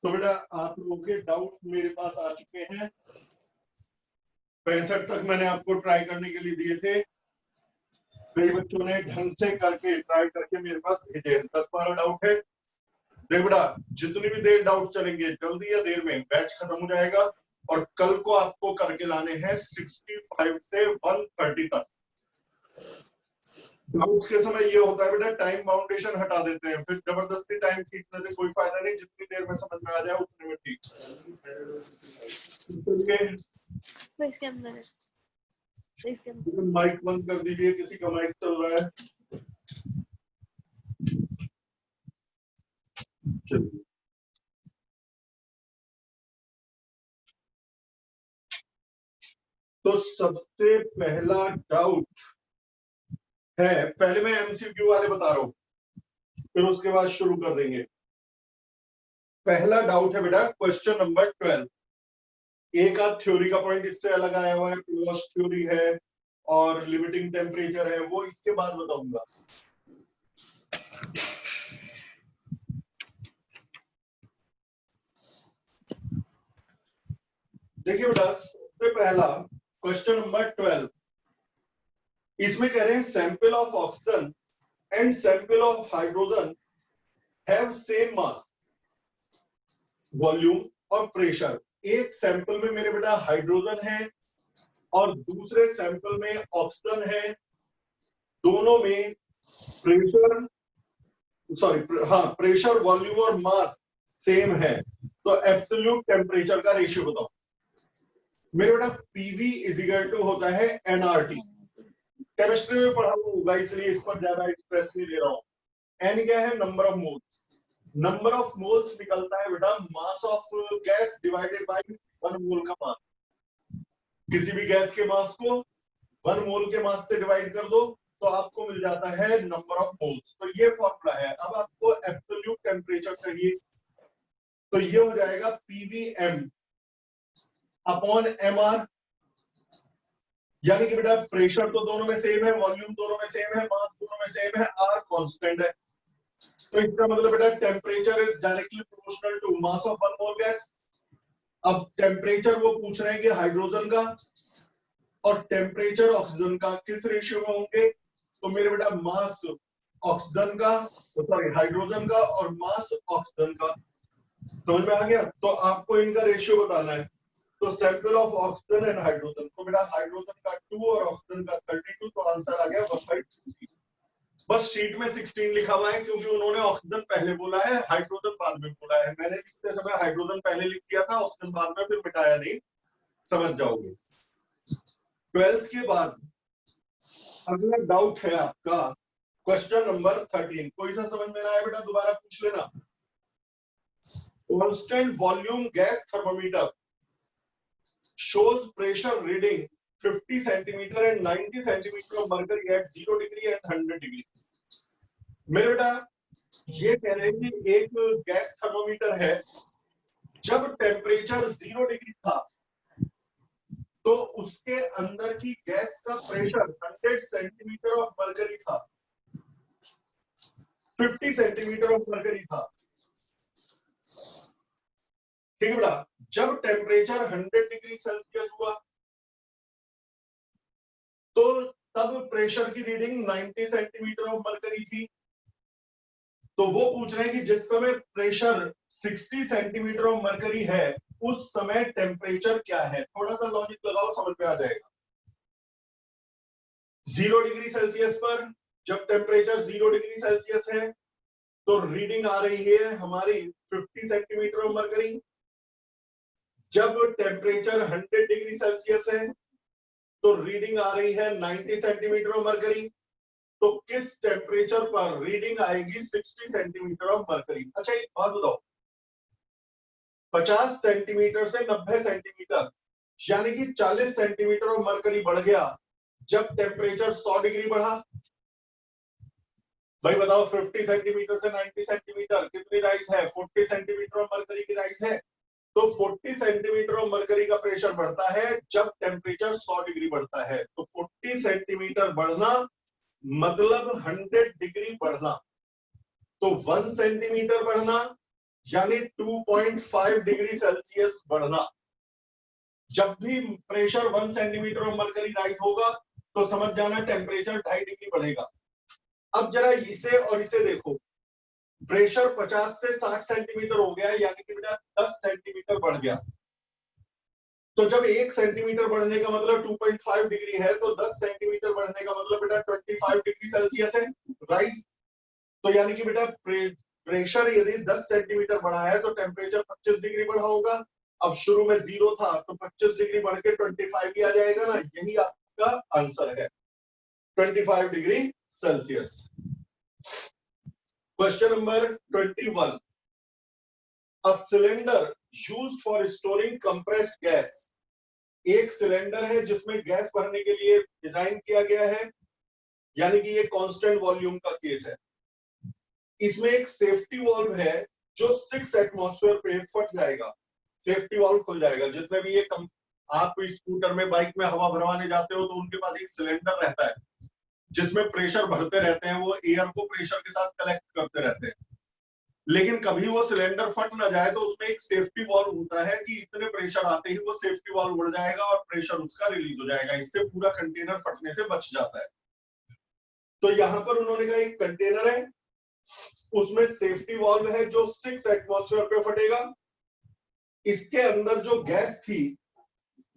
तो बेटा आप लोगों के डाउट्स मेरे पास आ चुके हैं। 65 तक मैंने आपको ट्राई करने के लिए दिए थे, कई बच्चों ने ढंग से करके ट्राई करके मेरे पास भेजे। 10-12 डाउट है। देख बेटा जितनी भी देर डाउट चलेंगे जल्दी या देर में बैच खत्म हो जाएगा और कल को आपको करके लाने हैं 65 से 130 तक। डाउट के समय ये होता है बेटा टाइम बाउंडेशन हटा देते हैं, फिर जबरदस्ती टाइम खींचने से कोई फायदा नहीं, जितनी देर में समझ में आ जाए उतने में ठीक। इसके अंदर माइक बंद कर दीजिए, किसी का माइक चल रहा है। चलिए तो सबसे पहला डाउट है, पहले मैं एमसीक्यू वाले बता रहा हूं फिर उसके बाद शुरू कर देंगे। पहला डाउट है बेटा क्वेश्चन नंबर 12। एक आध थ्योरी का पॉइंट इससे अलग आया हुआ है, क्लोज थ्योरी है और लिमिटिंग टेम्परेचर है, वो इसके बाद बताऊंगा। देखिए बेटा सबसे पहला क्वेश्चन नंबर 12, इसमें कह रहे हैं sample of oxygen and sample of hydrogen have same mass, volume और प्रेशर। एक सैंपल में मेरे बेटा हाइड्रोजन है और दूसरे सैंपल में ऑक्सीजन है, दोनों में प्रेशर प्रेशर वॉल्यूम और मास सेम है, तो एब्सोल्यूट टेम्परेचर का रेशियो बताओ। मेरे बेटा पीवी इज इक्वल टू होता है एनआरटी। केमिस्ट्री में पढ़ा होगा इसलिए इस पर ज्यादा स्ट्रेस नहीं दे रहा हूं। एन क्या है? Number of moles. Number of moles निकलता है बेटा mass of gas divided by 1 मोल का मास। किसी भी गैस के मास को 1 मोल के मास से डिवाइड कर दो तो आपको मिल जाता है नंबर ऑफ मोल्स। तो ये फॉर्मूला है। अब आपको एब्सोल्यूट टेम्परेचर चाहिए तो ये हो जाएगा पीवीएम अपॉन एमआर, यानी कि बेटा प्रेशर तो दोनों में सेम है, वॉल्यूम दोनों में सेम है, मास दोनों में सेम है, आर कांस्टेंट है। तो इसका मतलब बेटा temperature is directly proportional to mass of 1 mole gas. अब टेम्परेचर वो पूछ रहे हैं कि हाइड्रोजन का और टेम्परेचर ऑक्सीजन का किस रेशियो में होंगे, तो मेरे बेटा मास ऑक्सीजन का हाइड्रोजन का और मास ऑक्सीजन का समझ में आ गया। तो आपको इनका रेशियो बताना है। तो sample of oxygen and hydrogen, तो बेटा हाइड्रोजन का 2 और ऑक्सीजन का 32, तो आंसर आ गया 1/20। बस शीट में 16 लिखा हुआ है क्योंकि उन्होंने ऑक्सीजन पहले बोला है, हाइड्रोजन बाद में बोला है। मैंने लिखते समय हाइड्रोजन पहले लिख दिया था, ऑक्सीजन बाद में, फिर मिटाया नहीं, समझ जाओगे। 12th के बाद अगला डाउट है आपका क्वेश्चन नंबर 13। कोई सा समझ में ना आया बेटा दोबारा पूछ लेना। Constant volume gas thermometer shows pressure reading 50 centimeter and 90 centimeter of mercury at 0 degree and 100 degree। मेरे बेटा ये कह रहे हैं कि एक गैस थर्मोमीटर है, जब टेम्परेचर 0 डिग्री था तो उसके अंदर की गैस का प्रेशर 100 सेंटीमीटर ऑफ मर्करी था, 50 सेंटीमीटर ऑफ मर्करी था। ठीक है बेटा, जब टेम्परेचर 100 डिग्री सेल्सियस हुआ तो तब प्रेशर की रीडिंग 90 सेंटीमीटर ऑफ मर्करी थी। तो वो पूछ रहे हैं कि जिस समय प्रेशर 60 सेंटीमीटर ऑफ मर्करी है उस समय टेम्परेचर क्या है। थोड़ा सा लॉजिक लगाओ, समझ में आ जाएगा। 0 डिग्री सेल्सियस पर जब टेम्परेचर 0 डिग्री सेल्सियस है तो रीडिंग आ रही है हमारी 50 सेंटीमीटर ऑफ मर्करी। जब टेम्परेचर 100 डिग्री सेल्सियस है तो रीडिंग आ रही है 90 सेंटीमीटर ऑफ मर्करी। तो किस टेम्परेचर पर रीडिंग आएगी 60 सेंटीमीटर ऑफ मर्करी। अच्छा एक बात बताओ, 50 सेंटीमीटर से 90 सेंटीमीटर यानी कि 40 सेंटीमीटर ऑफ मर्करी बढ़ गया जब टेम्परेचर 100 डिग्री बढ़ा। भाई बताओ 50 सेंटीमीटर से 90 सेंटीमीटर कितनी राइज है? 40 सेंटीमीटर ऑफ मर्करी की राइज है। तो 40 सेंटीमीटर ऑफ मर्करी का प्रेशर बढ़ता है जब टेम्परेचर 100 डिग्री बढ़ता है। तो 40 सेंटीमीटर बढ़ना मतलब 100 डिग्री बढ़ना। तो 1 सेंटीमीटर बढ़ना यानी 2.5 डिग्री सेल्सियस बढ़ना। जब भी pressure 1 centimetre of mercury rise होगा तो समझ जाना टेम्परेचर 2.5 डिग्री बढ़ेगा। अब जरा इसे और इसे देखो, प्रेशर 50 से 60 सेंटीमीटर हो गया, यानी कि बेटा 10 सेंटीमीटर बढ़ गया। तो जब 1 सेंटीमीटर बढ़ने का मतलब 2.5 डिग्री है, तो 10 सेंटीमीटर बढ़ने का मतलब बेटा 25 डिग्री सेल्सियस है राइज। तो यानी कि बेटा प्रेशर यदि 10 सेंटीमीटर बढ़ा है तो टेम्परेचर 25 डिग्री बढ़ा होगा। अब शुरू में 0 था तो 25 डिग्री बढ़ के 25 ही आ जाएगा ना, यही आपका आंसर है, 25 degree Celsius. Question number 21, a cylinder used for storing compressed gas. एक सिलेंडर है जिसमें गैस भरने के लिए डिजाइन किया गया है, यानी कि ये कांस्टेंट वॉल्यूम का केस है। इसमें एक सेफ्टी वाल्व है जो 6 एटमॉस्फेयर पे फट जाएगा, सेफ्टी वाल्व खुल जाएगा। जितने भी ये आप स्कूटर में, बाइक में हवा भरवाने जाते हो तो उनके पास एक सिलेंडर रहता है जिसमें प्रेशर भरते रहते हैं, वो एयर को प्रेशर के साथ कलेक्ट करते रहते हैं। लेकिन कभी वो सिलेंडर फट ना जाए तो उसमें एक सेफ्टी वाल्व होता है कि इतने प्रेशर आते ही वो सेफ्टी वाल्व उड़ जाएगा और प्रेशर उसका रिलीज हो जाएगा, इससे पूरा कंटेनर फटने से बच जाता है। तो यहां पर उन्होंने कहा एक कंटेनर है, उसमें सेफ्टी वाल्व है जो 6 एटमॉस्फेयर पे फटेगा। इसके अंदर जो गैस थी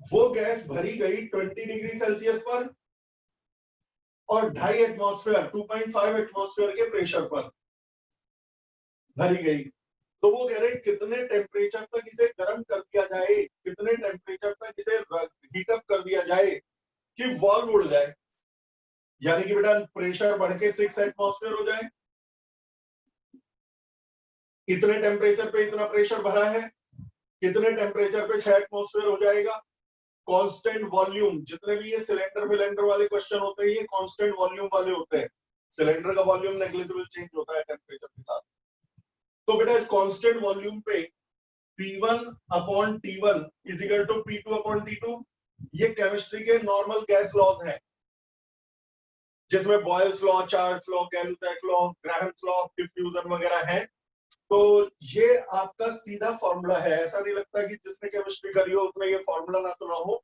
वो गैस भरी गई 20 डिग्री सेल्सियस पर और 2.5 एटमॉस्फेयर 2.5 एटमॉस्फेयर के प्रेशर पर भरी गई। तो वो कह रहे कितने टेम्परेचर तक इसे गर्म कर दिया जाए, कितने टेम्परेचर तक इसे हीटअप कर दिया जाए कि वाल्व उड़ जाए, यानी कि बेटा प्रेशर बढ़ के 6 एटमॉस्फेयर हो जाए। इतने टेम्परेचर पे इतना प्रेशर भरा है, कितने टेम्परेचर पे 6 एटमॉस्फेयर हो जाएगा। कांस्टेंट वॉल्यूम, जितने भी ये सिलेंडर विलेंडर वाले क्वेश्चन होते हैं ये कांस्टेंट वॉल्यूम वाले होते हैं। सिलेंडर का वॉल्यूम नेग्लिजिबल चेंज होता है टेम्परेचर के साथ। तो बेटा कांस्टेंट वॉल्यूम पे P1 upon T1 is equal to P2 upon T2, ये केमिस्ट्री के नॉर्मल गैस लॉज हैं, जिसमें Boyle's law, Charles law, Gay Lussac law, Graham's law of diffusion वगैरह है। तो ये आपका सीधा फॉर्मूला है, ऐसा नहीं लगता कि जिसने केमिस्ट्री करी हो उसने ये फॉर्मूला ना सुना हो।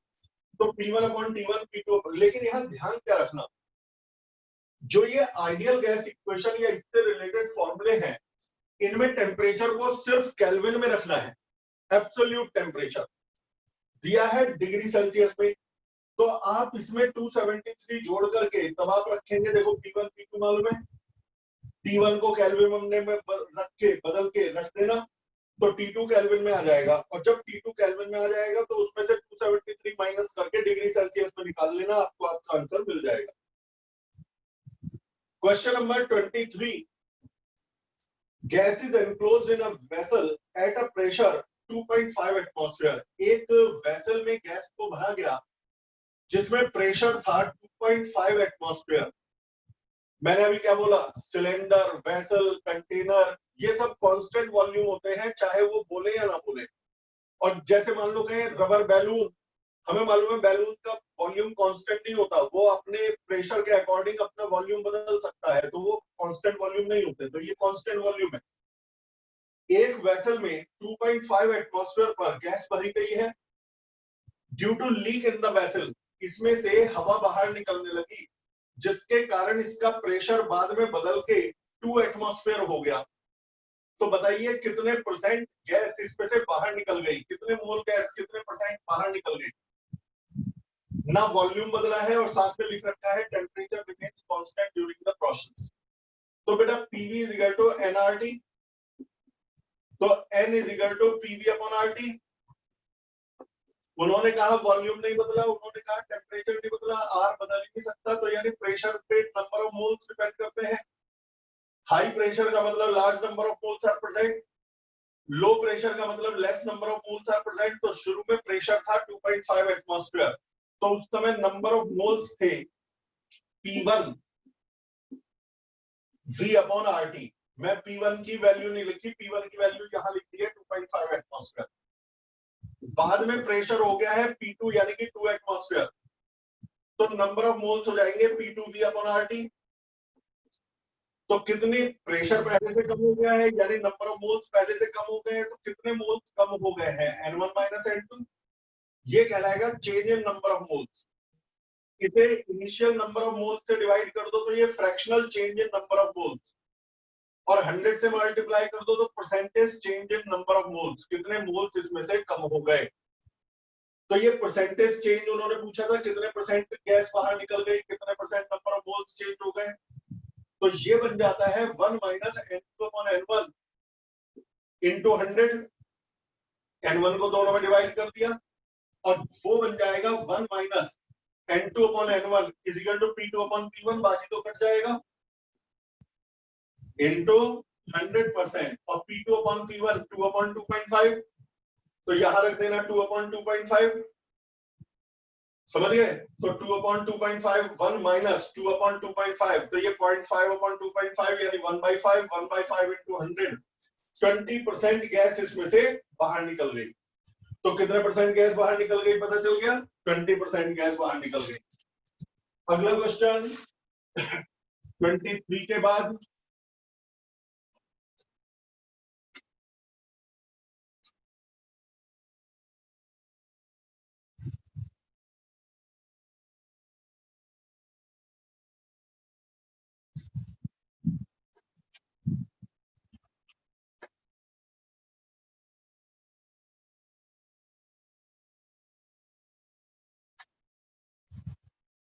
तो P1 अपॉन T1 P2, लेकिन यहाँ ध्यान क्या रखना, जो ये आइडियल गैस इक्वेशन या इससे रिलेटेड फॉर्मूले हैं, इनमें टेम्परेचर को सिर्फ केल्विन में रखना है। एब्सोल्यूट टेम्परेचर दिया है डिग्री सेल्सियस में, तो आप इसमें 273 जोड़ करके तब आप रखेंगे, देखो P1 P2 मालूम है, T1 को केल्विन में रख के बदल के रख देना तो T2 केल्विन में आ जाएगा, और जब T2 केल्विन में आ जाएगा तो उसमें से 273 माइनस करके डिग्री सेल्सियस में निकाल लेना, आपको आपका आंसर मिल जाएगा। Question number 23, gas is enclosed in a vessel at a pressure 2.5 atmosphere. एक वेसल में गैस को भरा गया जिसमें प्रेशर था 2.5 एटमॉस्फेयर। मैंने अभी क्या बोला, सिलेंडर, वेसल, कंटेनर, ये सब कांस्टेंट वॉल्यूम होते हैं, चाहे वो बोले या ना बोले। और जैसे मान लो कहें रबर बैलून, हमें मालूम है बैलून का वॉल्यूम कांस्टेंट नहीं होता, वो अपने प्रेशर के अकॉर्डिंग अपना वॉल्यूम बदल सकता है, तो वो कांस्टेंट वॉल्यूम नहीं होते, तो ये कांस्टेंट वॉल्यूम है। एक वेसल में 2.5 एटमॉस्फेयर पर गैस भरी गई है, due to leak in the vessel, इसमें से हवा बाहर निकलने लगी जिसके कारण इसका प्रेशर बाद में बदल के 2 एटमॉस्फेयर हो गया। तो बताइए कितने परसेंट गैस इसमें से बाहर निकल गई, कितने मोल गैस कितने परसेंट बाहर निकल गई। ना वॉल्यूम बदला है और साथ में लिख रखा है temperature remains constant during the process. तो बेटा PV is equal to nRT, तो N is equal to PV upon RT। उन्होंने कहा वॉल्यूम नहीं बदला, उन्होंने कहा टेम्परेचर नहीं बदला, R बदल ही नहीं सकता, तो यानी प्रेशर पे नंबर ऑफ मोल्स डिपेंड करते हैं। हाई प्रेशर का मतलब large number of moles are present, low pressure का मतलब less number of moles are present. तो शुरू में प्रेशर था 2.5 एटमॉस्फेयर, तो उस समय नंबर ऑफ मोल्स थे P1 V अपॉन RT। मैं P1 की वैल्यू नहीं लिखी, P1 की वैल्यू यहां लिख दी है 2.5 एटमॉस्फेयर। बाद में प्रेशर हो गया है P2 यानी कि 2 एटमॉस्फेयर, तो नंबर ऑफ मोल्स हो जाएंगे P2V अपॉन RT। तो कितने प्रेशर पहले से कम हो गया है, यानी नंबर ऑफ मोल्स पहले से कम हो गए हैं, तो कितने मोल्स कम हो गए हैं, N1 माइनस N2। ये कहलाएगा change in number of moles. इसे इनिशियल नंबर ऑफ मोल्स से डिवाइड कर दो तो ये fractional change in number of moles, और 100 से मल्टीप्लाई कर दो तो percentage change in number of moles, कितने मोल्स इसमें से कम हो गए। तो ये परसेंटेज चेंज उन्होंने पूछा था, कितने परसेंट गैस बाहर निकल गई, कितने percent number of moles change हो गए। तो ये बन जाता है 1 minus N2 upon N1 into 100। N1 को दोनों में डिवाइड कर दिया और वो बन जाएगा 1 minus N2 upon N1 is equal to P2 upon P1, बाकी तो कट जाएगा, इंटू 100% और P2 अपॉन P1 2 अपॉन 2.5, तो यहां रख देना 2 अपॉन 2.5, समझ गए। तो 2 अपॉन 2.5 1 माइनस 2 अपॉन 2.5, तो ये 0.5 अपॉन 2.5 यानी 1/5, 1/5 इंटू 100, 20% गैस इसमें से बाहर निकल गई। तो कितने परसेंट गैस बाहर निकल गई पता चल गया, 20% गैस बाहर निकल गई। अगला क्वेश्चन 23 के बाद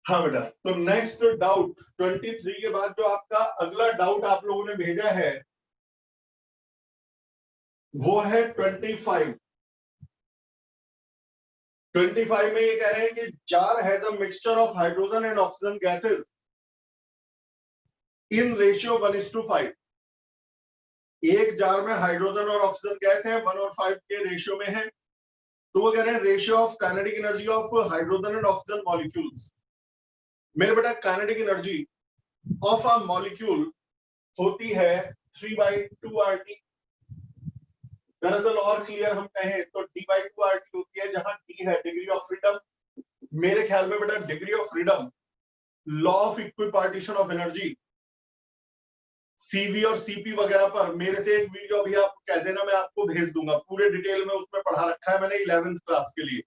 हाँ बेटा, तो नेक्स्ट डाउट 23 के बाद जो आपका अगला डाउट आप लोगों ने भेजा है वो है 25। 25 में ये कह रहे हैं कि jar has a mixture of hydrogen and oxygen gases in ratio 1:5। एक जार में हाइड्रोजन और ऑक्सीजन गैस है, 1 और 5 के रेशियो में है। तो वो कह रहे हैं ratio of kinetic energy of hydrogen and oxygen molecules. मेरे बेटा kinetic energy of a molecule होती है 3/2 RT। दरअसल और क्लियर हम कहें तो D/2 RT होती है, जहां D है डिग्री ऑफ फ्रीडम। मेरे ख्याल में बेटा degree of freedom, law of equipartition of energy, CV और सीपी वगैरह पर मेरे से एक वीडियो अभी आप कह देना, मैं आपको भेज दूंगा, पूरे डिटेल में उसमें पढ़ा रखा है मैंने 11th क्लास के लिए।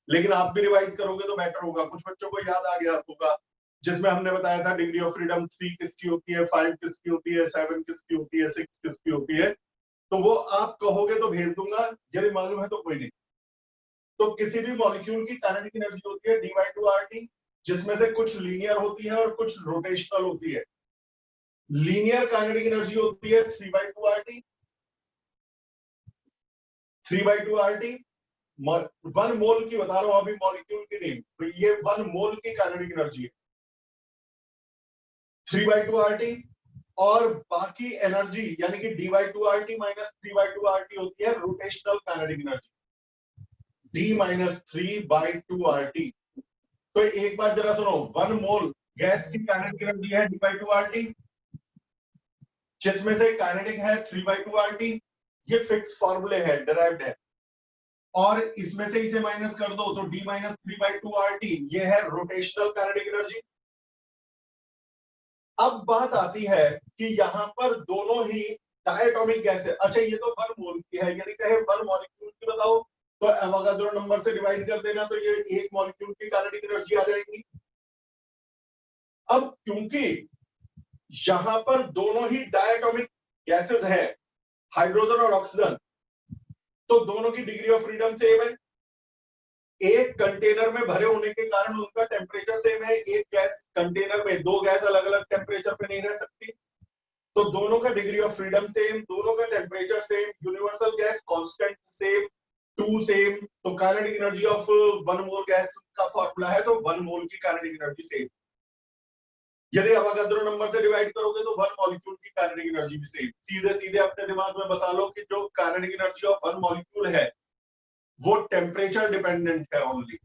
लेकिन आप भी रिवाइज करोगे तो बेटर होगा, कुछ बच्चों को याद आ गया होगा, जिसमें हमने बताया था डिग्री ऑफ फ्रीडम 3 किसकी होती है, 5 किसकी होती है, 7 किसकी होती है, 6 किसकी होती है। तो वो आप कहोगे तो भेज दूंगा, यदि मालूम है तो कोई नहीं। तो किसी भी मॉलिक्यूल की काइनेटिक एनर्जी होती है D/2 RT, जिसमें से कुछ लीनियर होती है और कुछ रोटेशनल होती है। लीनियर काइनेटिक एनर्जी होती है 3/2 RT। 3/2 RT 1 मोल की बता रहा हूं अभी, मॉलिक्यूल की नहीं, तो ये 1 मोल की काइनेटिक एनर्जी है 3/2 RT। और बाकी एनर्जी यानी कि D/2 RT माइनस 3/2 RT होती है rotational kinetic energy, D minus 3/2 RT। तो एक बार जरा सुनो, 1 मोल गैस की काइनेटिक एनर्जी है D/2 RT, जिसमें से काइनेटिक है 3/2 RT। ये फिक्स फॉर्मूले है, डिराइव्ड है, और इसमें से इसे माइनस कर दो तो D माइनस 3/2 RT, ये है रोटेशनल काइनेटिक एनर्जी। अब बात आती है कि यहाँ पर दोनों ही डायटोमिक गैस है। अच्छा ये तो 1 मोल की है, यदि कहे 1 मॉलिक्यूल की बताओ तो एवोगाड्रो नंबर से डिवाइड कर देना, तो ये एक मॉलिक्यूल की काइनेटिक एनर्जी आ जाएगी। अब क्योंकि यहां पर दोनों ही डायटोमिक गैसेस है, हाइड्रोजन और ऑक्सीजन, तो दोनों की डिग्री ऑफ फ्रीडम सेम है। एक कंटेनर में भरे होने के कारण उनका टेम्परेचर सेम है। एक गैस कंटेनर में, 2 गैस अलग अलग टेम्परेचर पे नहीं रह सकती, तो दोनों का डिग्री ऑफ फ्रीडम सेम, दोनों का temperature same, universal gas constant same, 2 same. तो kinetic energy of 1 mole gas का फॉर्मूला है, तो 1 मोल की काइनेटिक एनर्जी सेम। यदि अवोगाड्रो नंबर से डिवाइड करोगे तो 1 मॉलिक्यूल की काइनेटिक एनर्जी भी सेम। सीधे सीधे अपने दिमाग में बसा लो कि जो काइनेटिक एनर्जी ऑफ 1 मॉलिक्यूल है वो टेम्परेचर डिपेंडेंट है ओनली,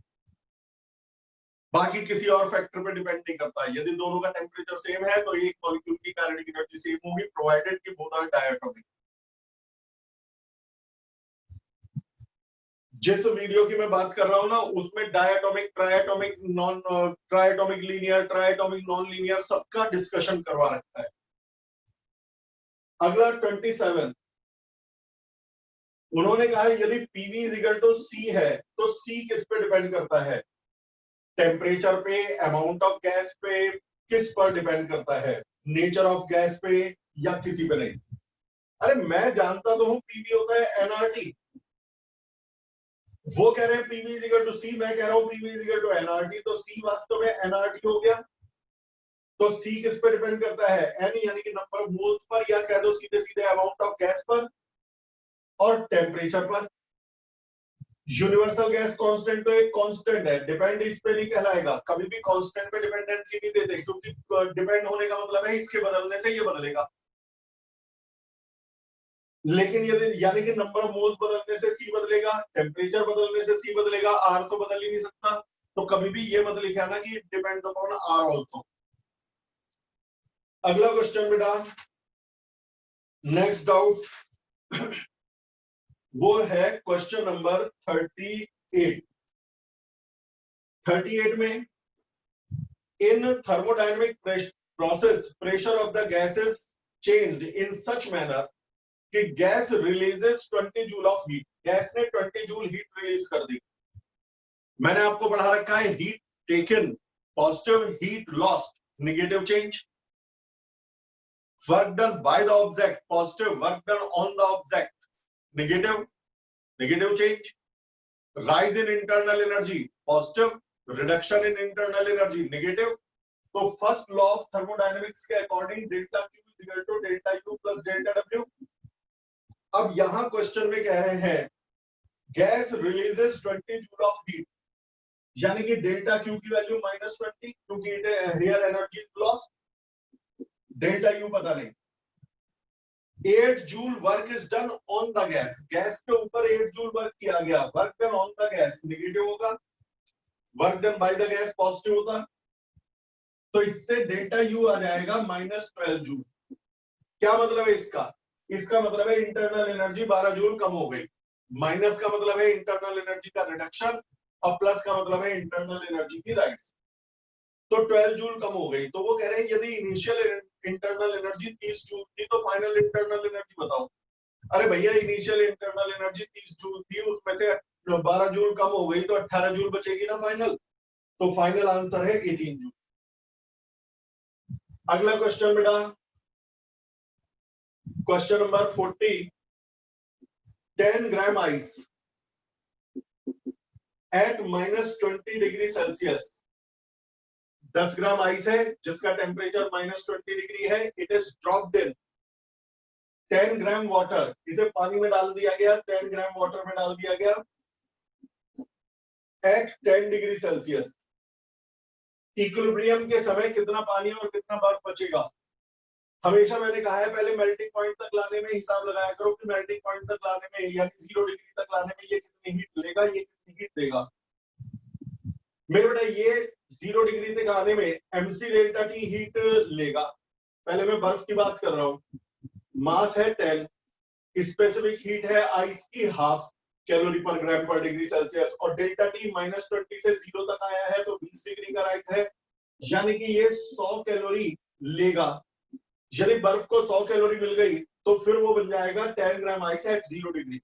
बाकी किसी और फैक्टर पे डिपेंड नहीं करता। यदि दोनों का टेम्परेचर सेम है तो एक मॉलिक्यूल की काइनेटिक एनर्जी सेम होगी, प्रोवाइडेड कि बोथ आर डायटोमिक। जिस वीडियो की मैं बात कर रहा हूं ना, उसमें diatomic, triatomic, non triatomic, linear, triatomic, non linear, सबका डिस्कशन करवा रखा है। अगला 27, उन्होंने कहा है यदि PV is equal to C है तो सी किस पे डिपेंड करता है? टेम्परेचर पे, अमाउंट ऑफ गैस पे, किस पर डिपेंड करता है? नेचर ऑफ गैस पे या किसी पे नहीं? अरे मैं जानता तो हूं पीवी होता है एनआरटी, वो कह रहे हैं PV is equal to C, मैं कह रहा हूं PV is equal to NRT, तो सी वास्तव में एनआरटी हो गया। तो सी किस पे डिपेंड करता है? एन यानी कि नंबर ऑफ मोल्स पर, या कह दो सीधे सीधे अमाउंट ऑफ गैस पर और टेम्परेचर पर। यूनिवर्सल गैस कांस्टेंट तो एक कांस्टेंट है, डिपेंड इस पे नहीं कहलाएगा, कभी भी कांस्टेंट पे डिपेंडेंसी नहीं देते, क्योंकि डिपेंड होने का मतलब है इसके बदलने से ये बदलेगा। लेकिन यदि यानी कि नंबर ऑफ मोल्स बदलने से सी बदलेगा, टेम्परेचर बदलने से सी बदलेगा, आर तो बदल ही नहीं सकता, तो कभी भी ये मत लिखा ना कि डिपेंड्स अपॉन आर आल्सो। अगला क्वेश्चन बेटा, नेक्स्ट डाउट वो है क्वेश्चन नंबर 38। 38 में, in thermodynamic process pressure of the gas is changed in such manner कि gas releases 20 joule of heat, gas ने 20 जूल हीट रिलीज कर दी। मैंने आपको पढ़ा रखा है heat taken positive, heat lost negative change, work done by the object positive, work done on the object negative, negative change, rise in internal energy positive, reduction in internal energy negative. तो first law of thermodynamics के according delta Q is equal to delta U plus delta W. अब यहां question में कह रहे हैं gas releases 20 joule of heat, यानी कि डेल्टा क्यू की वैल्यू -20, क्योंकि here energy lost, delta U पता नहीं। 8 joule work is done on the gas, gas के ऊपर 8 जूल वर्क किया गया, work done on the gas negative होगा, work done by the gas positive होता, तो इससे डेल्टा यू आ जाएगा -12 जूल। क्या मतलब है इसका? इसका मतलब है इंटरनल एनर्जी 12 जूल कम हो गई, माइनस का मतलब है इंटरनल एनर्जी का रिडक्शन और प्लस का मतलब है इंटरनल एनर्जी की राइज, तो 12 जूल कम हो गई। तो वो कह रहे हैं यदि इनिशियल इंटरनल एनर्जी 30 जूल थी तो फाइनल इंटरनल एनर्जी बताओ। अरे भैया इनिशियल इंटरनल एनर्जी 30 जूल थी, उसमें से 12 जूल कम हो गई तो 18 जूल बचेगी ना फाइनल, तो फाइनल आंसर है 18 जूल। अगला क्वेश्चन बेटा, question number 40, 10 gram ice eight -20 degree Celsius, 10 gram ice है जिसका टेम्परेचर -20 डिग्री है, it is dropped in 10 gram water, इसे पानी में डाल दिया गया, 10 ग्राम वाटर में डाल दिया गया एट 10 डिग्री सेल्सियस। इक्विलिब्रियम के समय कितना पानी और कितना बर्फ बचेगा? हमेशा मैंने कहा है पहले मेल्टिंग पॉइंट तक लाने में हिसाब लगाया करो कि मेल्टिंग पॉइंट तक लाने में यानी 0 डिग्री तक लाने में ये कितनी हीट लेगा, ये कितनी हीट देगा। मेरे बेटा ये 0 डिग्री तक आने में mc डेल्टा टी हीट लेगा। पहले मैं बर्फ की बात कर रहा हूँ, मास है 10, स्पेसिफिक हीट है आइस की हाफ कैलोरी पर ग्राम पर डिग्री सेल्सियस, और डेल्टा टी -20 से 0 तक आया है तो 20 डिग्री का राइस है, यानी कि ये 100 कैलोरी लेगा। यदि बर्फ को 100 कैलोरी मिल गई तो फिर वो बन जाएगा 10 ग्राम आइस एट 0 डिग्री।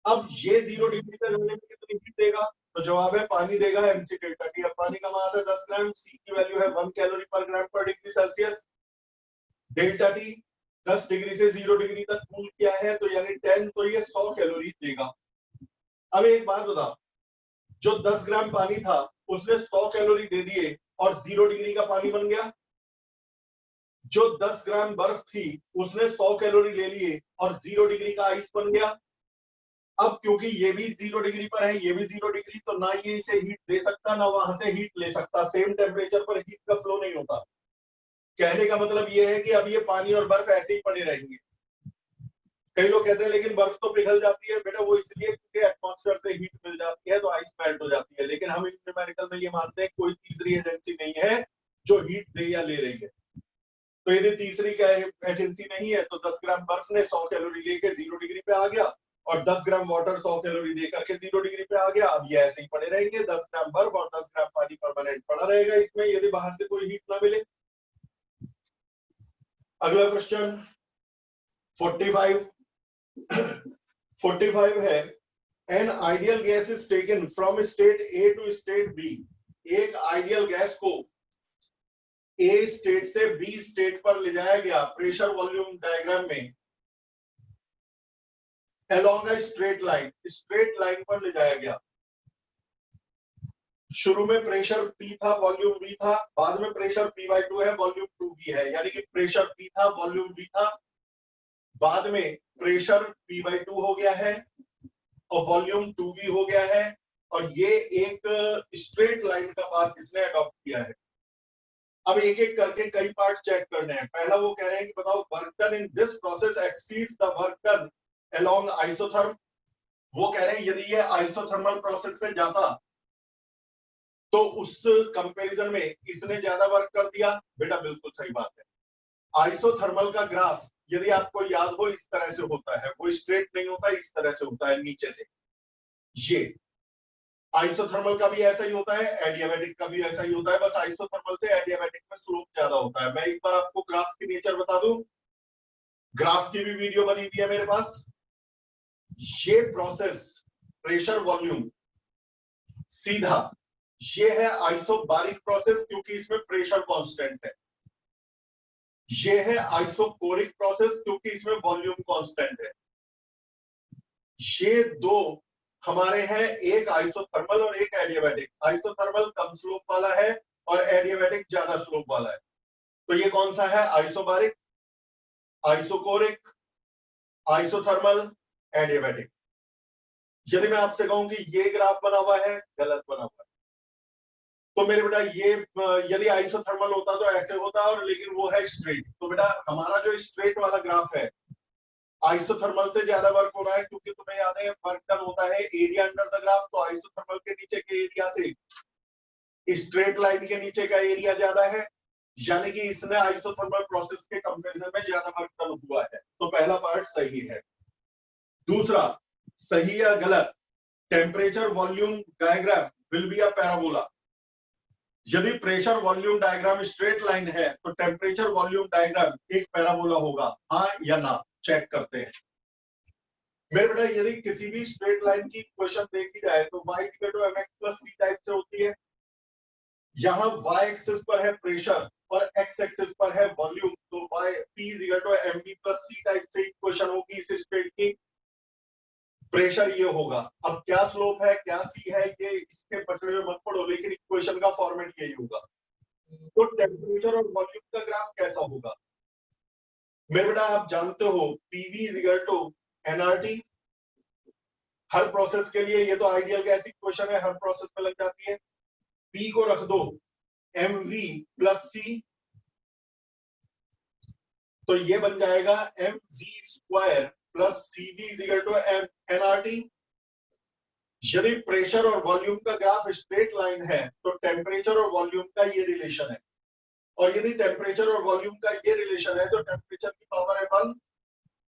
अब ये 0 डिग्री तक रहने में कितनी हीट देगा? तो जवाब है पानी देगा mc डेल्टा टी। अब पानी का मास है 10 ग्राम, सी की वैल्यू है 1 कैलोरी पर ग्राम पर degree Celsius, delta T 10 degree से 0 डिग्री तक कूल किया है तो यानी 10, तो ये 100 कैलोरी देगा। अब एक बात बता, जो 10 ग्राम पानी था उसने 100 कैलोरी दे दिए और 0 डिग्री का पानी बन गया, जो 10 ग्राम बर्फ थी उसने 100 कैलोरी ले लिए और 0 डिग्री का आइस बन गया। अब क्योंकि ये भी 0 डिग्री पर है, ये भी 0 डिग्री, तो ना ये इसे हीट दे सकता ना वहां से हीट ले सकता, सेम टेम्परेचर पर हीट का फ्लो नहीं होता। कहने का मतलब ये है कि अब ये पानी और बर्फ ऐसे ही पड़े रहेंगे। कई लोग कहते हैं लेकिन बर्फ तो पिघल जाती है, बेटा वो इसलिए क्योंकि एटमॉस्फेयर से हीट मिल जाती है तो आइस मेल्ट हो जाती है, लेकिन हम न्यूमेरिकल में ये मानते हैं कोई तीसरी एजेंसी नहीं है जो हीट दे या ले रही है। तो यदि तीसरी क्या एजेंसी नहीं है तो 10 ग्राम बर्फ ने 100 कैलोरी लेके 0 डिग्री पे आ गया और 10 ग्राम वाटर 100 कैलोरी दे करके 0 डिग्री पे आ गया। अब ये ऐसे ही पड़े रहेंगे, 10 ग्राम बर्फ और 10 ग्राम पानी परमानेंट पड़ा रहेगा इसमें, यदि बाहर से कोई हीट ना मिले। अगला क्वेश्चन, 45 45 है an ideal gas is taken from state A to state B. एक आइडियल गैस को ए स्टेट से बी स्टेट पर ले जाया गया प्रेशर वॉल्यूम डायग्राम में along a स्ट्रेट लाइन पर ले जाया गया। शुरू में प्रेशर P था, वॉल्यूम V था, बाद में प्रेशर P/2 है, वॉल्यूम 2V है, यानी कि प्रेशर P था, वॉल्यूम V था, बाद में प्रेशर P/2 हो गया है और वॉल्यूम 2V हो गया है, और ये एक स्ट्रेट लाइन का पाथ इसने अडॉप्ट किया है। अब एक एक करके कई पार्ट चेक करने हैं। पहला वो कह रहे हैं कि बताओ work done in this process exceeds the work done along isotherm. वो कह रहे हैं यदि ये आइसोथर्मल प्रोसेस से जाता तो उस कंपैरिजन में इसने ज्यादा वर्क कर दिया। बेटा बिल्कुल सही बात है। आइसोथर्मल का ग्राफ यदि आपको याद हो इस तरह से होता है, वो स्ट्रेट नहीं होता, इस तरह से होता है नीचे से। ये आइसोथर्मल का भी ऐसा ही होता है, एडियाबैटिक का भी ऐसा ही होता है, बस आइसोथर्मल से एडियाबैटिक में स्लोप ज्यादा होता है। मैं एक बार आपको ग्राफ की नेचर बता दूं, ग्राफ की भी वीडियो बनी हुई है मेरे पास। ये प्रोसेस प्रेशर वॉल्यूम सीधा ये है आइसोबारिक प्रोसेस क्योंकि इसमें प्रेशर कांस्टेंट है। ये है आइसोकोरिक प्रोसेस क्योंकि इसमें वॉल्यूम कांस्टेंट है। ये दो हमारे हैं, एक आइसोथर्मल और एक एडियाबैटिक। आइसोथर्मल कम स्लोप वाला है और एडियाबैटिक ज्यादा स्लोप वाला है। तो ये कौन सा है? Isobaric, isochoric, isothermal, adiabatic. यदि मैं आपसे कहूं कि ये ग्राफ बना हुआ है, गलत बना हुआ है, तो मेरे बेटा ये यदि आइसोथर्मल होता तो ऐसे होता, और लेकिन वो है स्ट्रेट। तो बेटा हमारा जो स्ट्रेट वाला ग्राफ है आइसोथर्मल से ज्यादा वर्क हो रहा है, क्योंकि तुम्हें याद है वर्क डन होता है एरिया अंडर द ग्राफ। तो आइसोथर्मल के नीचे के एरिया से स्ट्रेट लाइन के नीचे का एरिया ज्यादा है, यानी कि इसने आइसोथर्मल प्रोसेस के कंपैरिजन में ज्यादा वर्क डन हुआ है। तो पहला पार्ट सही है। दूसरा सही या गलत, temperature volume diagram will be a parabola. यदि pressure volume diagram straight line है तो टेम्परेचर वॉल्यूम डायग्राम एक पैराबोला होगा, हाँ या ना? चेक करते हैं। मेरे बेटा यदि किसी भी स्ट्रेट लाइन की इक्वेशन देखी जाए तो y = mx + c टाइप से होती है। यहाँ y एक्सिस पर है प्रेशर और x एक्सिस पर है वॉल्यूम, तो p = mv + c टाइप से इक्वेशन होगी इस स्ट्रेट की। प्रेशर ये होगा। अब क्या स्लोप है क्या सी है ये इसके पकड़े हुए मत पड़ो, लेकिन इक्वेशन का फॉर्मेट यही होगा। तो टेम्परेचर और वॉल्यूम का ग्राफ कैसा होगा? मेरे बेटा आप जानते हो PV = nRT। हर प्रोसेस के लिए ये तो आइडियल गैस इक्वेशन है, हर प्रोसेस में लग जाती है। P को रख दो mv + c, तो ये बन जाएगा mv² + cv = nRT। यदि प्रेशर और वॉल्यूम का ग्राफ स्ट्रेट लाइन है तो टेम्परेचर और वॉल्यूम का ये रिलेशन है, और यदि टेम्परेचर और वॉल्यूम का ये रिलेशन है तो टेम्परेचर की पावर है 1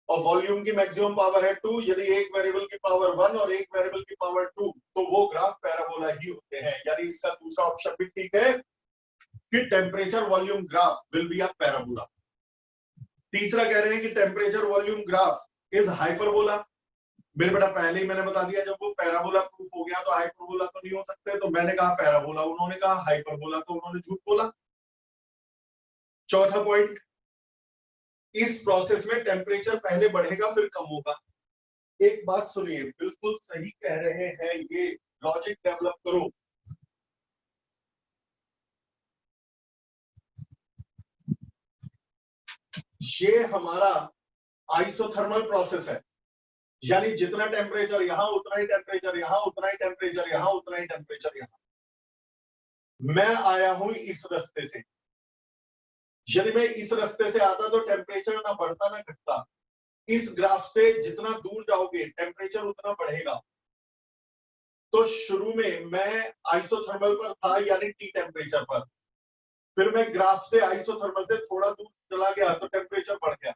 और वॉल्यूम की मैक्सिमम पावर है 2। यदि एक वेरिएबल की पावर 1 और एक वेरिएबल की पावर 2 तो वो ग्राफ पैराबोला ही होते हैं। यानी इसका दूसरा ऑप्शन भी ठीक है कि temperature volume graph will be a parabola. तीसरा कह रहे हैं कि temperature volume graph is hyperbola. मेरे बेटा पहले ही मैंने बता दिया, जब वो पैराबोला प्रूफ हो गया तो हाइपरबोला तो नहीं हो सकते। तो मैंने कहा पैराबोला, उन्होंने कहा हाइपरबोला, तो उन्होंने झूठ बोला। चौथा पॉइंट, इस प्रोसेस में टेम्परेचर पहले बढ़ेगा फिर कम होगा। एक बात सुनिए, बिल्कुल सही कह रहे हैं ये, लॉजिक डेवलप करो। ये हमारा आइसोथर्मल प्रोसेस है, यानी जितना टेम्परेचर यहां उतना ही टेम्परेचर यहां, उतना ही टेम्परेचर यहां, उतना ही टेम्परेचर यहां। मैं आया हूं इस रास्ते से, यदि मैं इस रास्ते से आता तो टेम्परेचर ना बढ़ता ना घटता। इस ग्राफ से जितना दूर जाओगे टेम्परेचर उतना बढ़ेगा। तो शुरू में मैं आइसोथर्मल पर था, यानी T टेम्परेचर पर, फिर मैं ग्राफ से आइसोथर्मल से थोड़ा दूर चला गया तो टेम्परेचर बढ़ गया,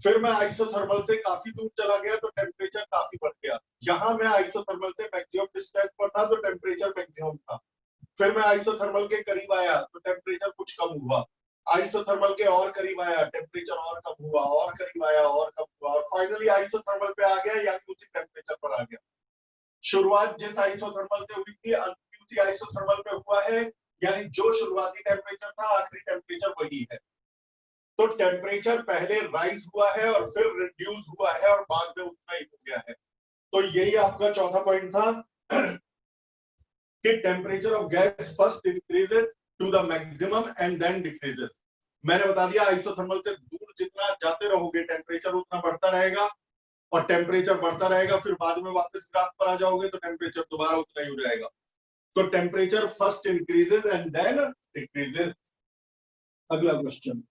फिर मैं आइसोथर्मल से काफी दूर चला गया तो टेम्परेचर काफी बढ़ गया। यहां मैं आइसोथर्मल से मैक्सिमम डिस्टेंस पर था तो टेम्परेचर मैक्सिमम था, फिर मैं आइसोथर्मल के करीब आया तो टेम्परेचर कुछ कम हुआ। आइसोथर्मल के और करीब आया, टेम्परेचर और कम हुआ, और करीब आया और कम हुआ, और फाइनली आइसोथर्मल पे आ गया, यानी उसी टेम्परेचर पर आ गया। शुरुआत जिस आइसोथर्मल से हुई थी अंत भी उसी आइसोथर्मल पे हुआ है, यानी जो शुरुआती टेम्परेचर था आखिरी टेम्परेचर वही है। तो टेम्परेचर पहले राइज हुआ है और फिर रिड्यूस हुआ है और बाद में उतना ही हो गया है। तो यही आपका चौथा पॉइंट था कि temperature of gas first increases to the maximum and then decreases. मैंने बता दिया आइसोथर्मल से दूर जितना जाते रहोगे टेम्परेचर उतना बढ़ता रहेगा, और टेम्परेचर बढ़ता रहेगा, फिर बाद में वापस ग्राफ पर आ जाओगे तो टेम्परेचर दोबारा उतना ही हो जाएगा। तो temperature first increases and then decreases. अगला क्वेश्चन,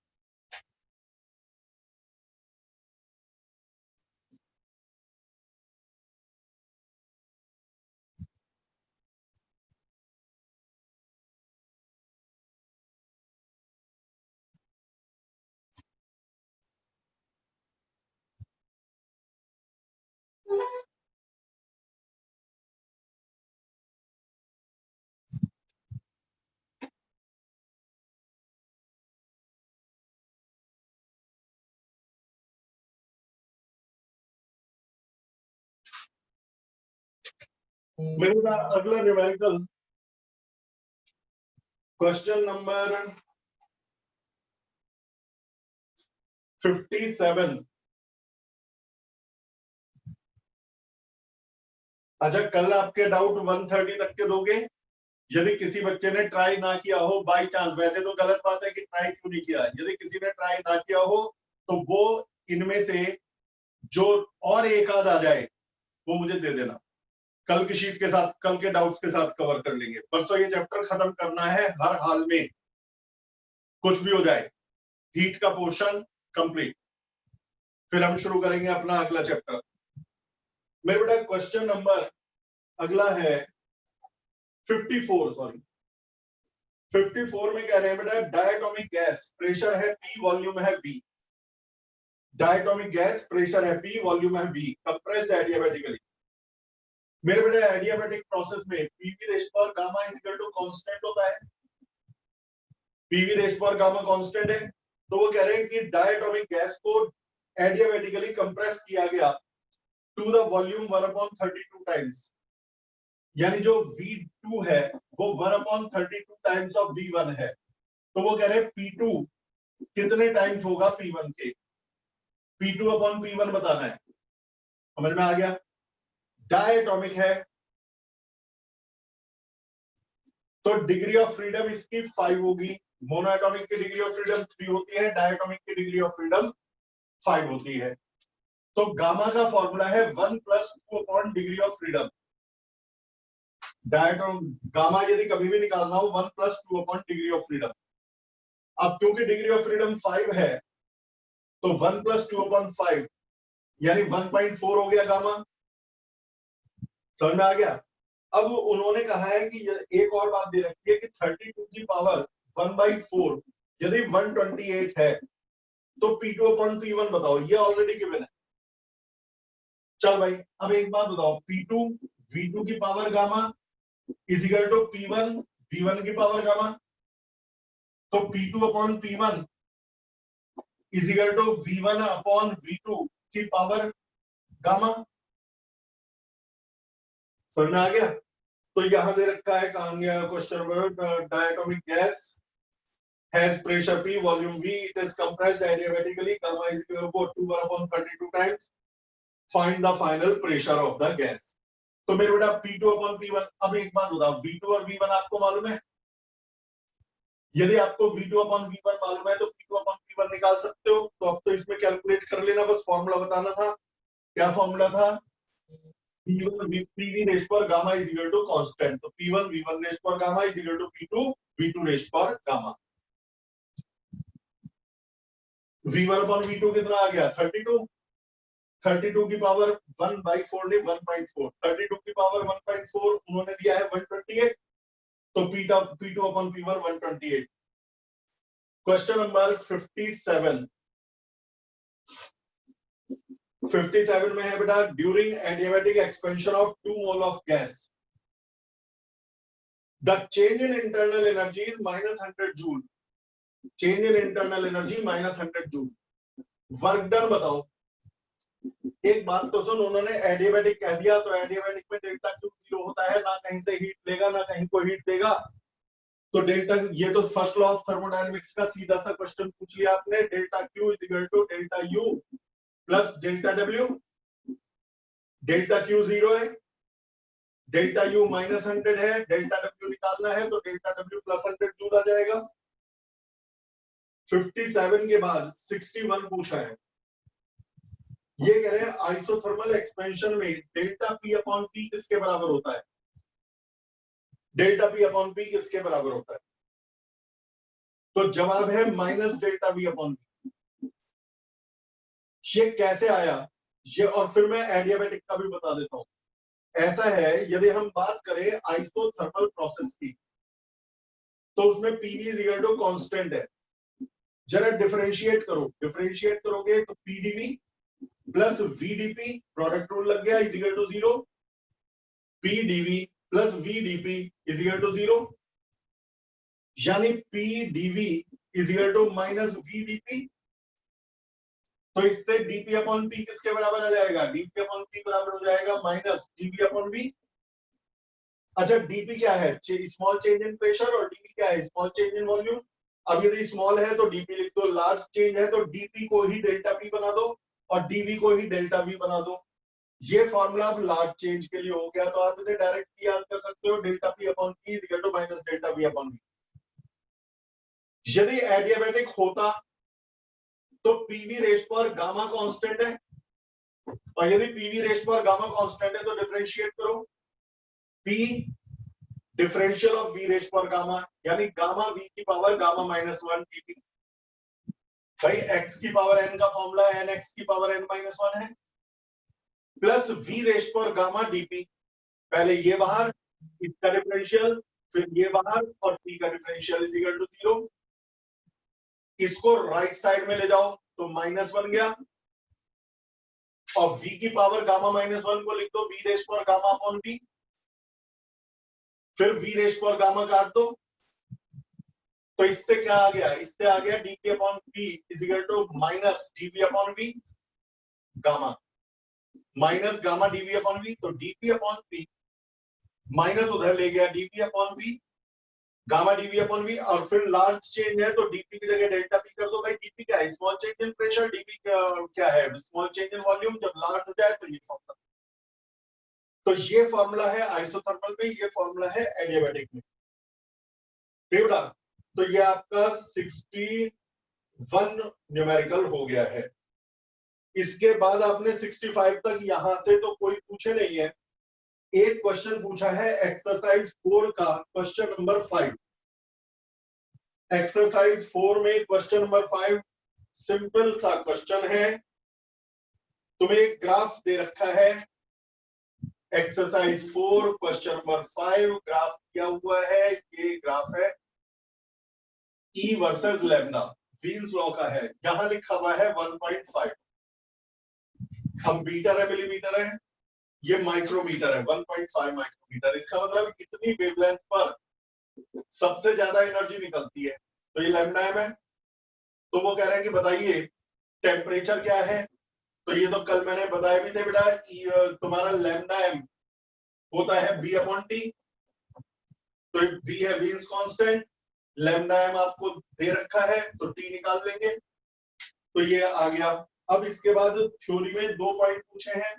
मेरा अगला न्यूमेरिकल क्वेश्चन नंबर 57। अच्छा, कल आपके डाउट 130 तक के दोगे? यदि किसी बच्चे ने ट्राई ना किया हो बाय चांस, वैसे तो गलत बात है कि ट्राई क्यों नहीं किया, यदि किसी ने ट्राई ना किया हो तो वो इनमें से जो और एक आध आ जाए वो मुझे दे देना, कल की शीट के साथ, कल के डाउट्स के साथ कवर कर लेंगे। परसों ये चैप्टर खत्म करना है हर हाल में, कुछ भी हो जाए, हीट का पोर्शन कंप्लीट, फिर हम शुरू करेंगे अपना अगला चैप्टर। मेरे बेटा क्वेश्चन नंबर अगला है 54, सॉरी 54 में कह रहे हैं बेटा डायटोमिक गैस, प्रेशर है P, वॉल्यूम है V। डायटोमिक गैस, प्रेशर है P, वॉल्यूम है V, कंप्रेस्ड एडियाबैटिकली। मेरे बेटा एडियाबैटिक प्रोसेस में पीवी रेशो पर gamma is equal to constant होता है, पीवी रेशो पर गामा कांस्टेंट है। तो वो कह रहे हैं कि डायटोमिक गैस को एडियाबैटिकली कंप्रेस किया गया टू द वॉल्यूम 1/32 टाइम्स, यानी जो V2 है वो 1/32 टाइम्स ऑफ V1 है। तो वो कह रहे हैं P2 कितने टाइम्स होगा P1 के, P2 अपॉन P1 बताना है। समझ में आ गया? डायटोमिक है तो डिग्री ऑफ फ्रीडम इसकी 5 होगी, मोनोएटॉमिक की डिग्री ऑफ फ्रीडम 3 होती है, डायटोमिक की डिग्री ऑफ फ्रीडम 5 होती है। तो गामा का फॉर्मूला है 1 + 2 upon degree of freedom. Gamma यदि कभी भी निकालना हो 1 + 2 अपॉन डिग्री ऑफ फ्रीडम। अब क्योंकि डिग्री ऑफ फ्रीडम 5 है तो 1 + 2 अपॉन 5 यानी 1.4 हो गया गामा। समझ में आ गया? अब उन्होंने कहा है कि एक और बात दे रखी है कि 32 की पावर 1/4 यदि 128 है तो P2 अपॉन P1 बताओ, ये ऑलरेडी गिवन है। चल भाई, अब एक बात बताओ, P2 V2 की power gamma is equal to P1 V1 की पावर गामा। तो P2 upon P1 is equal to V1 upon V2 की पावर गामा। समझ में आ गया? तो यहां दे रखा है question number, diatomic gas has pressure P, volume V, it is compressed adiabatically, gamma is equal to 2/32 times. Find the final pressure of the gas. तो मेरे बेटा P2 अपॉन P1। अब एक बात बताओ, V2 और V1 आपको मालूम है? यदि आपको V2 अपॉन V1 मालूम है तो P2 अपॉन P1 निकाल सकते हो। तो अब तो इसमें कैलकुलेट कर लेना, बस फॉर्मूला बताना था। क्या फॉर्मूला था? P1 PV रेशो पर gamma is equal to constant. तो P1 V1 रेशो पर gamma is equal to P2 V2 ratio पर गामा। V1 अपॉन V2 कितना आ गया? 32। 32 की पावर 1/4 नहीं 1.4, 32 की पावर 1.4 उन्होंने दिया है 128, तो P2 upon P1 128। Question number 57। 57 में है बेटा during adiabatic expansion of 2 mole of gas the change in internal energy is -100 joule. Change in internal energy -100 joule. Work done बताओ। एक बात तो सुन, उन्होंने एडियाबैटिक कह दिया तो एडियाबैटिक में डेल्टा क्यू 0 होता है, ना कहीं से हीट लेगा ना कहीं को हीट देगा। तो डेल्टा, ये तो फर्स्ट लॉ ऑफ थर्मोडायनेमिक्स का सीधा सा क्वेश्चन पूछ लिया आपने। Delta Q is equal to delta U plus delta W. Delta Q 0 है, डेल्टा यू -100 है, डेल्टा डब्ल्यू निकालना है तो डेल्टा डब्ल्यू +100 जूल आ जाएगा। 57 के बाद 61 पूछा है। ये कह रहे हैं आइसोथर्मल एक्सपेंशन में डेल्टा पी अपॉन पी किसके बराबर होता है? डेल्टा पी अपॉन पी किसके बराबर होता है? तो जवाब है minus delta V upon P. ये कैसे आया ये, और फिर मैं एडियाबैटिक का भी बता देता हूं। ऐसा है, यदि हम बात करें आइसोथर्मल प्रोसेस की तो उसमें PV is equal to constant है। जरा डिफरेंशिएट करो, डिफरेंशिएट करोगे तो PdV plus VdP, product rule लग गया, is equal to 0। PdV plus VdP is equal to 0, यानी PdV is equal to minus VdP. तो इससे डीपी अपॉन पी किसके बराबर आ जाएगा? डीपी अपॉन पी बराबर हो जाएगा माइनस डीपी अपॉन वी। अच्छा, डीपी क्या है? स्मॉल चेंज इन प्रेशर, और डीपी क्या है? Small change in volume. अब यदि स्मॉल है तो डीपी लिख दो, लार्ज चेंज है तो डीपी को ही डेल्टा पी बना दो और डीवी को ही डेल्टा वी बना दो। ये फॉर्मूला अब लार्ज चेंज के लिए हो गया, तो आप इसे डायरेक्ट याद कर सकते हो, delta P upon P is equal to minus delta V upon V. यदि एडियाबैटिक होता तो पीवी रेश पर गामा कांस्टेंट है, और यदि पीवी रेश पर गामा कांस्टेंट है तो डिफरेंशिएट करो, पी डिफरेंशियल ऑफ वी रेश पर गामा, यानी गामा वी की पावर गामा -1 डीपी। भाई एक्स की पावर एन का फॉर्मूला एन एक्स की पावर एन -1 है, प्लस वी रेश पर गामा डीपी। पहले ये बाहर, इसका डिफरेंशियल, फिर ये बाहर, और पी का डिफरेंशियल इज इक्वल टू 0। इसको राइट साइड में ले जाओ तो माइनस बन गया, और v की पावर गामा -1 को लिख दो वी रेश पर गामा अपॉन वी, फिर वी रेश पर गामा काट दो। तो इससे क्या आ गया? इससे आ गया dp upon p is equal to minus dp upon v gamma, minus gamma dv upon v। तो dp अपॉन p माइनस उधर ले गया dp upon v gamma dv upon v, और फिर लार्ज चेंज है तो dp की जगह डेल्टा p कर दो। भाई dp क्या है? Small change in pressure. dp क्या है? Small change in volume. जब लार्ज हो जाए तो ये फॉर्मूला, तो ये फॉर्मूला है आइसोथर्मल में, ये फॉर्मूला है एडियाबैटिक में। बेटा, तो ये आपका 61 न्यूमेरिकल हो गया है। इसके बाद आपने 65 तक, यहां से तो कोई पूछे नहीं है। एक क्वेश्चन पूछा है एक्सरसाइज 4 का, क्वेश्चन नंबर 5। एक्सरसाइज 4 में क्वेश्चन नंबर 5 सिंपल सा क्वेश्चन है। तुम्हें एक ग्राफ दे रखा है, एक्सरसाइज 4 क्वेश्चन नंबर 5 ग्राफ किया हुआ है। ये ग्राफ है E versus lambda, wheels law का है। यहां लिखा हुआ है 1.5। हम मीटर है, मिलीमीटर है, ये माइक्रोमीटर है, 1.5 माइक्रोमीटर। इसका मतलब इतनी वेवलेंथ पर सबसे ज्यादा एनर्जी निकलती है। तो ये लैम्डा एम है। तो वो कह रहे हैं कि बताइए टेम्परेचर क्या है। तो ये तो कल मैंने बताया भी थे बेटा, तुम्हारा लैम्डा एम होता है बी अपॉन टी। तो बी है व्हील्स कांस्टेंट, लैम्डा एम आपको दे रखा है तो टी निकाल लेंगे। तो ये आ गया। अब इसके बाद थ्योरी में 2 पॉइंट पूछे हैं,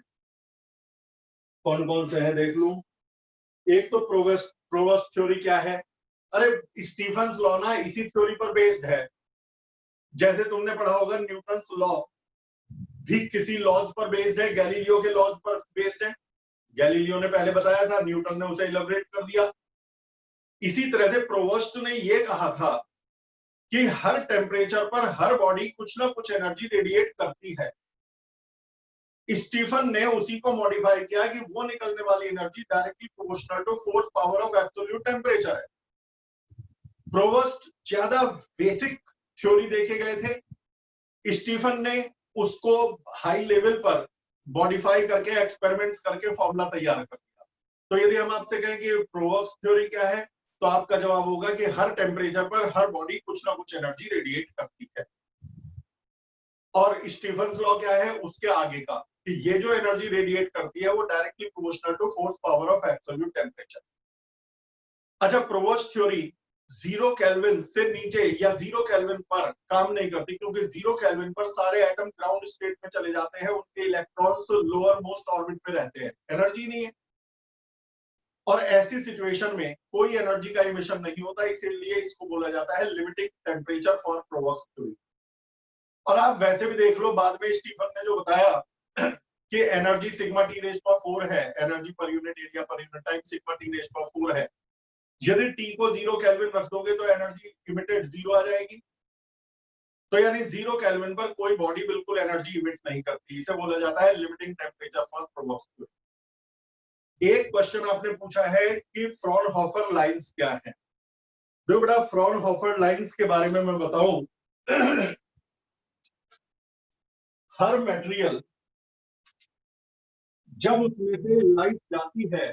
कौन कौन से हैं देख लूं। एक तो प्रोवस्ट थ्योरी क्या है? अरे स्टीफन्स लॉ ना इसी थ्योरी पर बेस्ड है। जैसे तुमने पढ़ा होगा न्यूटन्स लॉ भी किसी लॉज पर बेस्ड है, गैलीलियो के लॉज पर बेस्ड है। गैलीलियो ने पहले बताया था, न्यूटन ने उसे इलैबोरेट कर दिया। इसी तरह से प्रोवोस्ट ने यह कहा था कि हर टेम्परेचर पर हर बॉडी कुछ ना कुछ एनर्जी रेडिएट करती है। स्टीफन ने उसी को मॉडिफाई किया कि वो निकलने वाली energy directly proportional to fourth power of absolute temperature है। प्रोवोस्ट ज्यादा बेसिक थ्योरी देखे गए थे, स्टीफन ने उसको हाई लेवल पर मॉडिफाई करके एक्सपेरिमेंट्स करके फॉर्मूला तैयार कर दिया। तो यदि हम आपसे कहें कि प्रोवोस्ट थ्योरी क्या है, तो आपका जवाब होगा कि हर टेम्परेचर पर हर बॉडी कुछ ना कुछ एनर्जी रेडिएट करती है। और स्टीफन्स लॉ क्या है उसके आगे का, कि ये जो एनर्जी रेडिएट करती है वो directly proportional to fourth power of absolute temperature. अच्छा, प्रोवोस्ट थ्योरी 0 केल्विन से नीचे या 0 केल्विन पर काम नहीं करती, क्योंकि 0 केल्विन पर सारे एटम ग्राउंड स्टेट में चले जाते हैं, उनके इलेक्ट्रॉन्स लोअर मोस्ट ऑर्बिट पे रहते हैं, एनर्जी नहीं है। और ऐसी सिचुएशन में कोई एनर्जी का इमिशन नहीं होता, इसीलिए इसको बोला जाता है limiting temperature for provost theory. और आप वैसे भी देख लो, बाद में स्टीफन ने जो बताया कि energy sigma T rays power 4 है, energy per unit area per unit time sigma T rays power 4 है। यदि टी को 0 केल्विन रख दोगे तो एनर्जी इमिटेड 0 आ जाएगी। तो यानी 0 केल्विन पर कोई बॉडी बिल्कुल एनर्जी इमिट नहीं करती, इसे बोला जाता है limiting temperature for provost theory. एक क्वेश्चन आपने पूछा है कि फ्रॉनहोफर लाइंस क्या है। जो बेटा फ्रॉनहोफर लाइंस के बारे में मैं बताऊं, हर मटेरियल जब उसमें से लाइट जाती है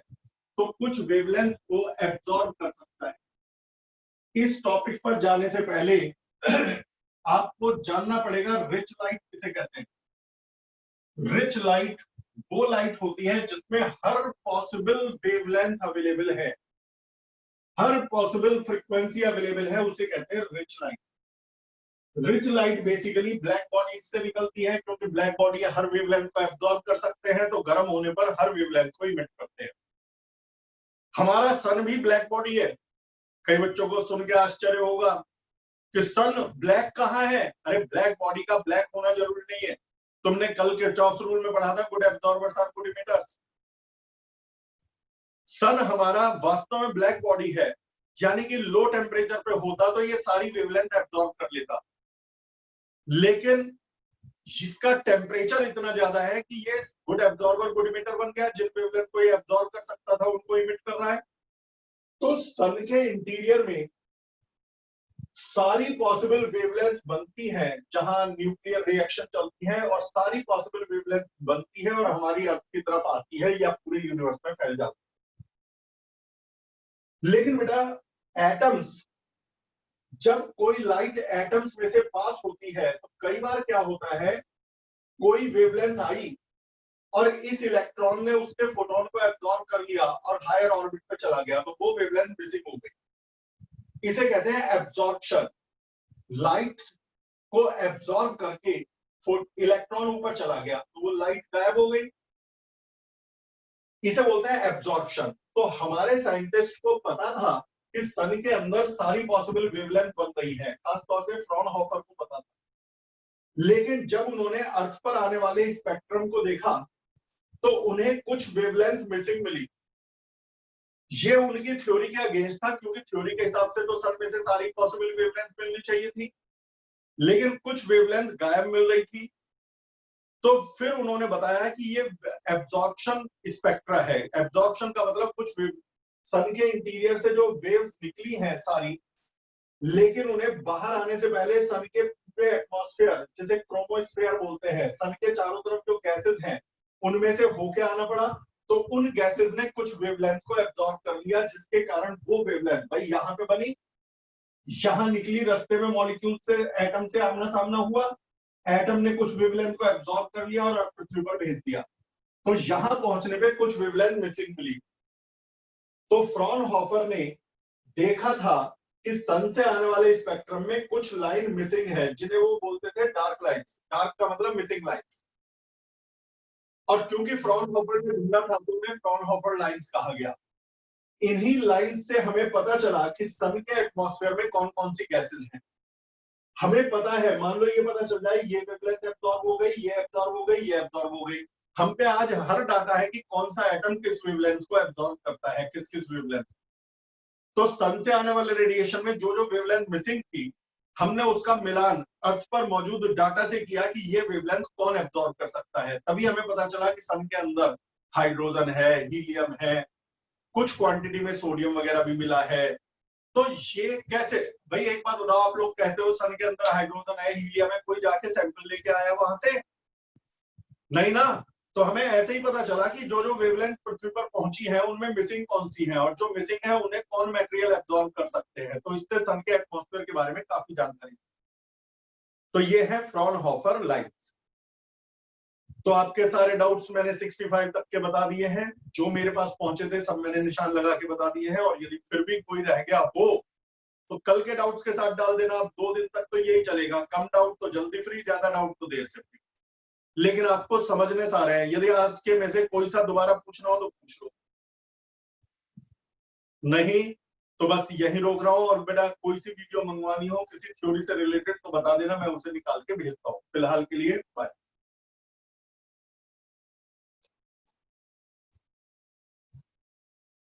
तो कुछ वेवलेंथ को एब्जॉर्ब कर सकता है। इस टॉपिक पर जाने से पहले आपको जानना पड़ेगा रिच लाइट किसे कहते हैं। रिच लाइट वो लाइट होती है जिसमें हर पॉसिबल वेवलेंथ अवेलेबल है, हर पॉसिबल फ्रीक्वेंसी अवेलेबल है, उसे कहते हैं rich light. Rich light basically black body से निकलती है, क्योंकि ब्लैक बॉडी हर वेवलेंथ को एब्जॉर्ब कर सकते हैं, तो गर्म होने पर हर वेवलेंथ को इमिट करते हैं। हमारा सन भी ब्लैक बॉडी है। कई बच्चों को सुन के आश्चर्य होगा कि सन ब्लैक कहाँ है। अरे ब्लैक बॉडी का ब्लैक होना जरूरी नहीं है। तुमने कल किरचॉफ्स रूल में पढ़ा था, गुड एब्जॉर्बर्स आर गुड इमिटर्स। सन हमारा वास्तव में ब्लैक बॉडी है, यानी कि लो टेम्परेचर पे होता तो ये सारी वेवलेंथ एब्जॉर्ब कर लेता, लेकिन इसका टेम्परेचर इतना ज्यादा है कि ये गुड एब्जॉर्बर गुड इमिटर बन गया। जिन वेवलेंथ को ये एब्जॉर्ब कर सकता था उनको इमिट कर रहा है। तो सन के इंटीरियर में सारी पॉसिबल वेवलेंथ बनती है जहां न्यूक्लियर रिएक्शन चलती है, और सारी पॉसिबल वेवलेंथ बनती है और हमारी अर्थ की तरफ आती है या पूरे यूनिवर्स में फैल जाती है। लेकिन बेटा एटम्स, जब कोई लाइट एटम्स में से पास होती है तो कई बार क्या होता है, कोई वेवलेंथ आई और इस इलेक्ट्रॉन ने उसके फोटोन को एब्जॉर्ब कर लिया और हायर ऑर्बिट पे चला गया, तो वो वेवलेंथ मिसिंग हो गई। इसे कहते हैं एब्जॉर्प्शन। लाइट को एब्जॉर्ब करके इलेक्ट्रॉन ऊपर चला गया तो वो लाइट गायब हो गई, इसे बोलते हैं एब्जॉर्प्शन। तो हमारे साइंटिस्ट को पता था कि सन के अंदर सारी पॉसिबल वेवलेंथ बन रही है, खासतौर से फ्रॉनहोफर को पता था। लेकिन जब उन्होंने अर्थ पर आने वाले स्पेक्ट्रम को देखा तो उन्हें कुछ वेवलेंथ मिसिंग मिली। ये उनकी थ्योरी के अगेंस्ट था, क्योंकि थ्योरी के हिसाब से तो सन में से सारी पॉसिबल वेवलेंथ मिलनी चाहिए थी, लेकिन कुछ वेवलेंथ गायब मिल रही थी। तो फिर उन्होंने बताया कि ये एब्जॉर्प्शन स्पेक्ट्रा है। एब्जॉर्प्शन का मतलब कुछ सन के इंटीरियर से जो वेव्स निकली हैं सारी, लेकिन उन्हें बाहर आने से पहले सन के पूरे एटमॉस्फेयर, जिसे क्रोमोस्फेयर बोलते हैं, सन के चारों तरफ जो गैसेस हैं उनमें से होके आना पड़ा। तो उन गैसेस ने कुछ वेवलेंथ को एब्जॉर्ब कर लिया, जिसके कारण वो वेवलेंथ भाई यहाँ पे बनी, यहाँ निकली, रास्ते में मॉलिक्यूल से एटम से आमना सामना हुआ, एटम ने कुछ वेवलेंथ को एब्जॉर्ब कर लिया और पृथ्वी पर भेज दिया। तो यहां पहुंचने पे कुछ वेवलेंथ मिसिंग मिली। तो फ्रॉनहोफर ने देखा था कि सन से आने वाले स्पेक्ट्रम में कुछ लाइन मिसिंग है, जिन्हें वो बोलते थे डार्क लाइन्स। डार्क का मतलब मिसिंग लाइन्स। और क्योंकि फ्रॉनहोफर ने ढूंढा था तो उन्हें फ्रॉनहोफर लाइन्स कहा गया। इन्हीं लाइन्स से हमें पता चला कि सन के एटमॉस्फेयर में कौन कौन सी गैसेस हैं। हमें पता है, मान लो ये पता चल जाए ये वेवलेंथ एब्जॉर्ब हो गई, ये एब्जॉर्ब हो गई, ये एब्जॉर्ब हो गई। हम पे आज हर डाटा है कि कौन सा एटम किस वेवलेंथ को एब्जॉर्ब करता है, किस किस वेवलेंथ। तो सन से आने वाले रेडिएशन में जो जो वेवलेंथ मिसिंग थी, हमने उसका मिलान अर्थ पर मौजूद डाटा से किया कि ये वेवलेंथ कौन एब्जॉर्ब कर सकता है। तभी हमें पता चला कि सन के अंदर हाइड्रोजन है, हीलियम है, कुछ क्वांटिटी में सोडियम वगैरह भी मिला है। तो ये कैसे भाई, एक बात बताओ, आप लोग कहते हो सन के अंदर हाइड्रोजन है, हीलियम है, कोई जाके सैंपल लेके आया वहां से? नहीं ना। तो हमें ऐसे ही पता चला कि जो जो वेवलेंथ पृथ्वी पर पहुंची है उनमें मिसिंग कौन सी है, और जो मिसिंग है उन्हें कौन मटेरियल एब्जॉर्ब कर सकते हैं। तो इससे सन के एटमॉस्फेयर के बारे में काफी जानकारी। तो ये है फ्रॉनहोफर लाइन्स। तो आपके सारे डाउट्स मैंने 65 तक के बता दिए हैं, जो मेरे पास पहुंचे थे सब मैंने निशान लगा के बता दिए हैं। और यदि फिर भी कोई रह गया हो तो कल के डाउट्स के साथ डाल देना। अब 2 दिन तक तो यही चलेगा, कम डाउट तो जल्दी फ्री, ज्यादा डाउट तो देर से फ्री। लेकिन आपको समझने सारे हैं, यदि आज के में से कोई सा दोबारा पूछना हो तो पूछ लो, नहीं तो बस यही रोक रहा हूँ। और बेटा कोई सी वीडियो मंगवानी हो किसी थ्योरी से रिलेटेड तो बता देना, मैं उसे निकाल के भेजता हूँ। फिलहाल के लिए बाय।